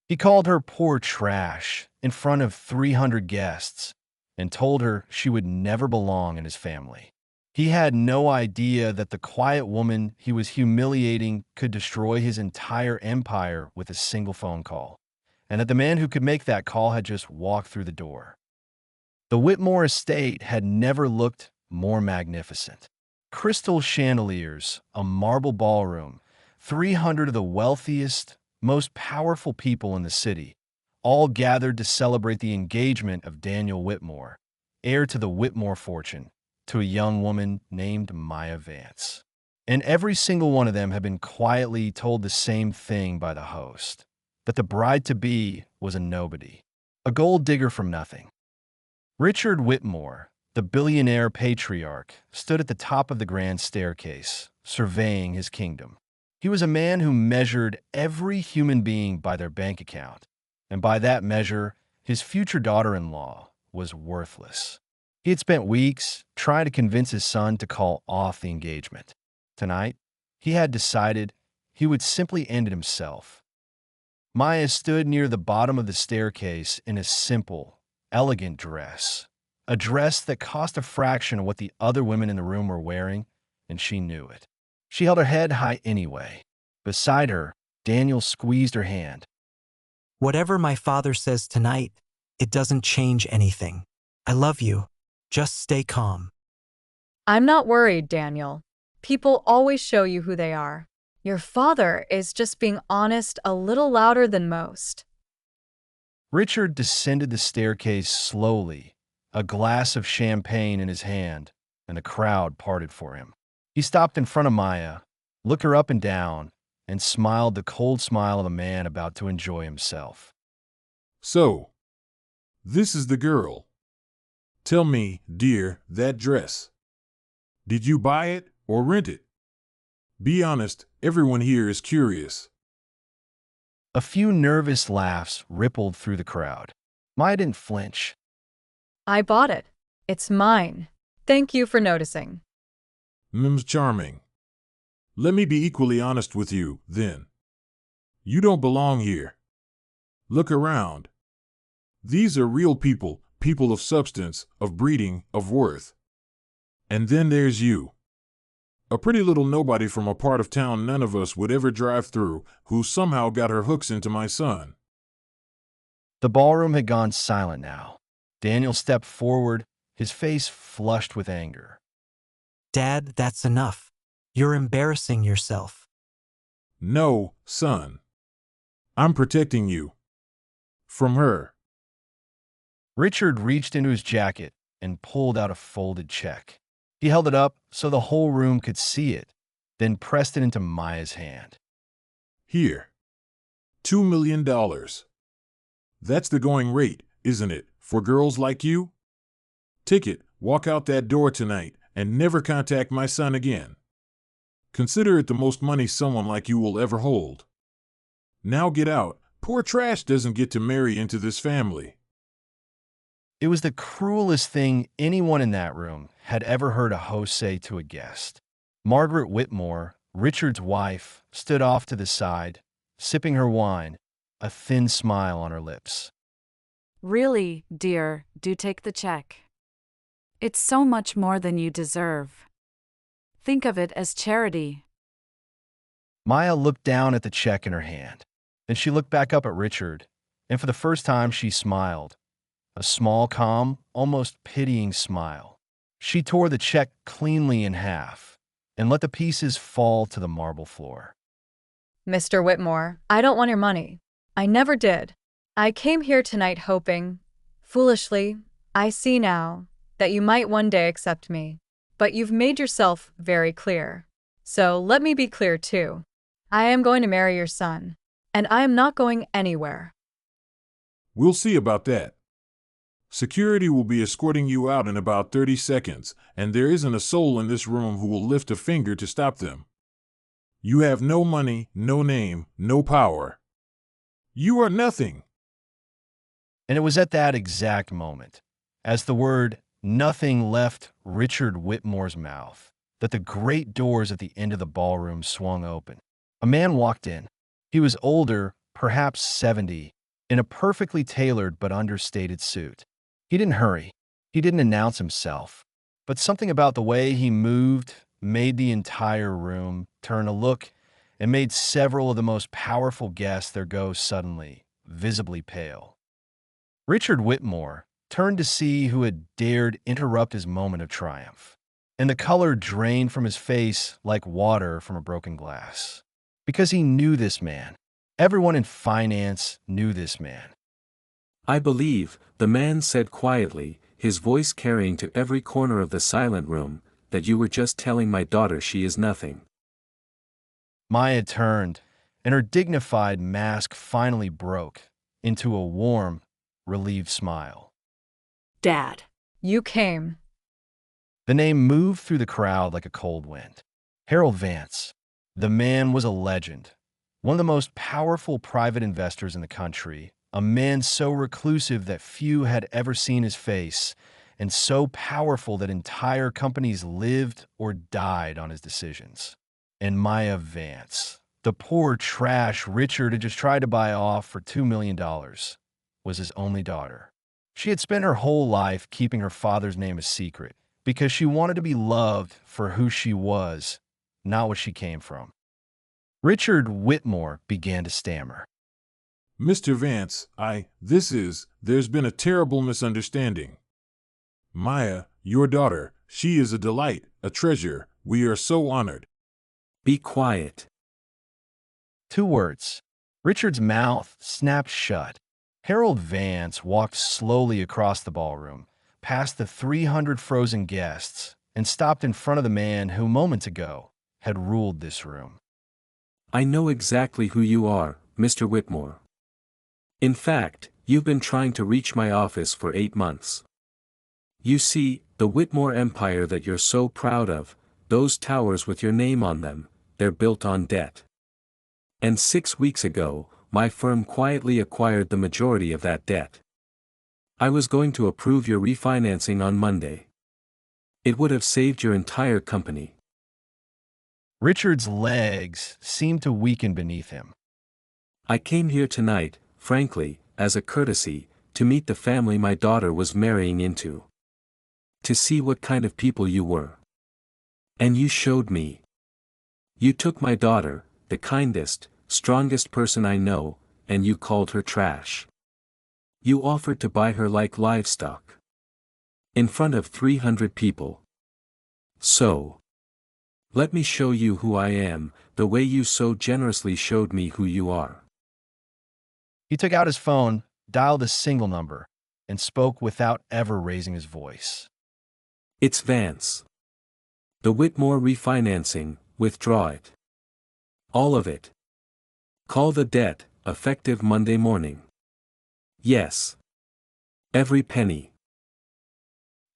He called her poor trash in front of 300 guests and told her she would never belong in his family. He had no idea that the quiet woman he was humiliating could destroy his entire empire with a single phone call, and that the man who could make that call had just walked through the door. The Whitmore estate had never looked more magnificent. Crystal chandeliers, a marble ballroom, 300 of the wealthiest, most powerful people in the city, all gathered to celebrate the engagement of Daniel Whitmore, heir to the Whitmore fortune, to a young woman named Maya Vance. And every single one of them had been quietly told the same thing by the host, that the bride-to-be was a nobody, a gold digger from nothing. Richard Whitmore, the billionaire patriarch, stood at the top of the grand staircase, surveying his kingdom. He was a man who measured every human being by their bank account, and by that measure, his future daughter-in-law was worthless. He had spent weeks trying to convince his son to call off the engagement. Tonight, he had decided he would simply end it himself. Maya stood near the bottom of the staircase in a simple, elegant dress, a dress that cost a fraction of what the other women in the room were wearing, and she knew it. She held her head high anyway. Beside her, Daniel squeezed her hand. Whatever my father says tonight, it doesn't change anything. I love you. Just stay calm. I'm not worried, Daniel. People always show you who they are. Your father is just being honest a little louder than most. Richard descended the staircase slowly, a glass of champagne in his hand, and the crowd parted for him. He stopped in front of Maya, looked her up and down, and smiled the cold smile of a man about to enjoy himself. So, this is the girl. Tell me, dear, that dress. Did you buy it or rent it? Be honest, everyone here is curious. A few nervous laughs rippled through the crowd. Maya didn't flinch. I bought it. It's mine. Thank you for noticing. Charming. Let me be equally honest with you, then. You don't belong here. Look around. These are real people, people of substance, of breeding, of worth. And then there's you. A pretty little nobody from a part of town none of us would ever drive through, who somehow got her hooks into my son. The ballroom had gone silent now. Daniel stepped forward, his face flushed with anger. Dad, that's enough. You're embarrassing yourself. No, son. I'm protecting you. From her. Richard reached into his jacket and pulled out a folded check. He held it up so the whole room could see it, then pressed it into Maya's hand. Here. $2 million. That's the going rate, isn't it, for girls like you? Take it, walk out that door tonight, and never contact my son again. Consider it the most money someone like you will ever hold. Now get out. Poor trash doesn't get to marry into this family. It was the cruelest thing anyone in that room had ever heard a host say to a guest. Margaret Whitmore, Richard's wife, stood off to the side, sipping her wine, a thin smile on her lips. Really, dear, do take the check. It's so much more than you deserve. Think of it as charity. Maya looked down at the check in her hand. Then she looked back up at Richard, and for the first time she smiled. A small, calm, almost pitying smile. She tore the check cleanly in half and let the pieces fall to the marble floor. Mr. Whitmore, I don't want your money. I never did. I came here tonight hoping, foolishly, I see now, that you might one day accept me. But you've made yourself very clear. So let me be clear too. I am going to marry your son, and I am not going anywhere. We'll see about that. Security will be escorting you out in about 30 seconds, and there isn't a soul in this room who will lift a finger to stop them. You have no money, no name, no power. You are nothing. And it was at that exact moment, as the word nothing left Richard Whitmore's mouth, that the great doors at the end of the ballroom swung open. A man walked in. He was older, perhaps 70, in a perfectly tailored but understated suit. He didn't hurry. He didn't announce himself. But something about the way he moved made the entire room turn a look and made several of the most powerful guests there go suddenly, visibly pale. Richard Whitmore turned to see who had dared interrupt his moment of triumph, and the color drained from his face like water from a broken glass. Because he knew this man. Everyone in finance knew this man. I believe, the man said quietly, his voice carrying to every corner of the silent room, that you were just telling my daughter she is nothing. Maya turned, and her dignified mask finally broke into a warm, relieved smile. Dad. You came. The name moved through the crowd like a cold wind. Harold Vance. The man was a legend, one of the most powerful private investors in the country, a man so reclusive that few had ever seen his face, and so powerful that entire companies lived or died on his decisions. And Maya Vance, the poor trash Richard had just tried to buy off for $2 million, was his only daughter. She had spent her whole life keeping her father's name a secret because she wanted to be loved for who she was, not what she came from. Richard Whitmore began to stammer. Mr. Vance, there's been a terrible misunderstanding. Maya, your daughter, she is a delight, a treasure. We are so honored. Be quiet. 2 words. Richard's mouth snapped shut. Harold Vance walked slowly across the ballroom, past the 300 frozen guests, and stopped in front of the man who moments ago had ruled this room. I know exactly who you are, Mr. Whitmore. In fact, you've been trying to reach my office for 8 months. You see, the Whitmore empire that you're so proud of, those towers with your name on them, they're built on debt. And 6 weeks ago, my firm quietly acquired the majority of that debt. I was going to approve your refinancing on Monday. It would have saved your entire company. Richard's legs seemed to weaken beneath him. I came here tonight, frankly, as a courtesy, to meet the family my daughter was marrying into. To see what kind of people you were. And you showed me. You took my daughter, the kindest, strongest person I know, and you called her trash. You offered to buy her like livestock. In front of 300 people. So. Let me show you who I am, the way you so generously showed me who you are. He took out his phone, dialed a single number, and spoke without ever raising his voice. It's Vance. The Whitmore refinancing, withdraw it. All of it. Call the debt, effective Monday morning. Yes. Every penny.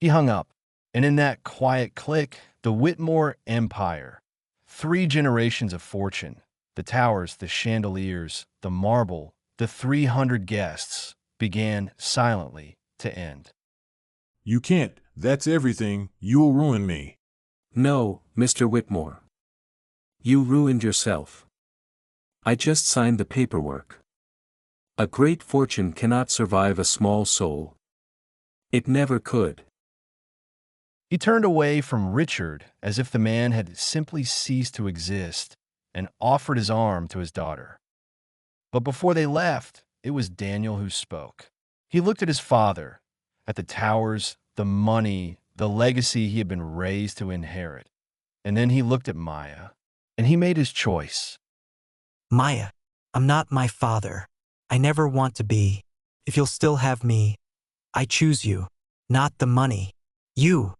He hung up, and in that quiet click, the Whitmore empire, 3 generations of fortune, the towers, the chandeliers, the marble, the 300 guests, began silently to end. You can't, that's everything, you'll ruin me. No, Mr. Whitmore. You ruined yourself. I just signed the paperwork. A great fortune cannot survive a small soul. It never could. He turned away from Richard as if the man had simply ceased to exist and offered his arm to his daughter. But before they left, it was Daniel who spoke. He looked at his father, at the towers, the money, the legacy he had been raised to inherit. And then he looked at Maya, and he made his choice. Maya, I'm not my father. I never want to be. If you'll still have me, I choose you, not the money. You.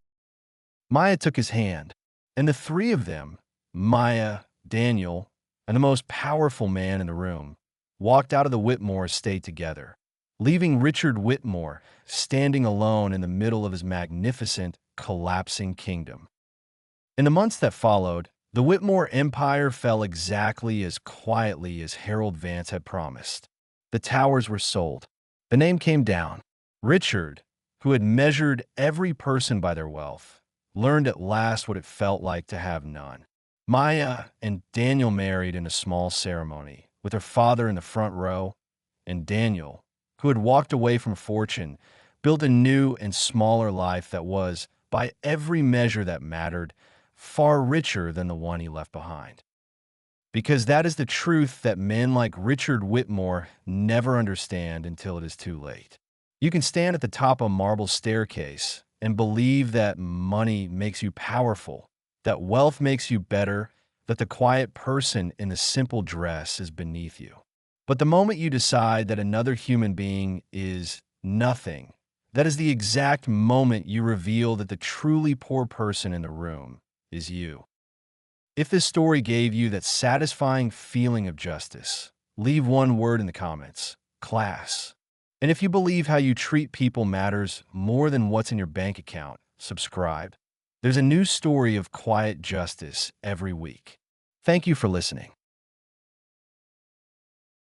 Maya took his hand, and the 3 of them, Maya, Daniel, and the most powerful man in the room, walked out of the Whitmore estate together, leaving Richard Whitmore standing alone in the middle of his magnificent, collapsing kingdom. In the months that followed, the Whitmore empire fell exactly as quietly as Harold Vance had promised. The towers were sold. The name came down. Richard, who had measured every person by their wealth, learned at last what it felt like to have none. Maya and Daniel married in a small ceremony, with her father in the front row, and Daniel who had walked away from fortune, built a new and smaller life that was, by every measure that mattered, far richer than the one he left behind. Because that is the truth that men like Richard Whitmore never understand until it is too late. You can stand at the top of a marble staircase and believe that money makes you powerful, that wealth makes you better, that the quiet person in the simple dress is beneath you. But the moment you decide that another human being is nothing, that is the exact moment you reveal that the truly poor person in the room is you. If this story gave you that satisfying feeling of justice, leave one word in the comments: class. And if you believe how you treat people matters more than what's in your bank account, subscribe. There's a new story of quiet justice every week. Thank you for listening.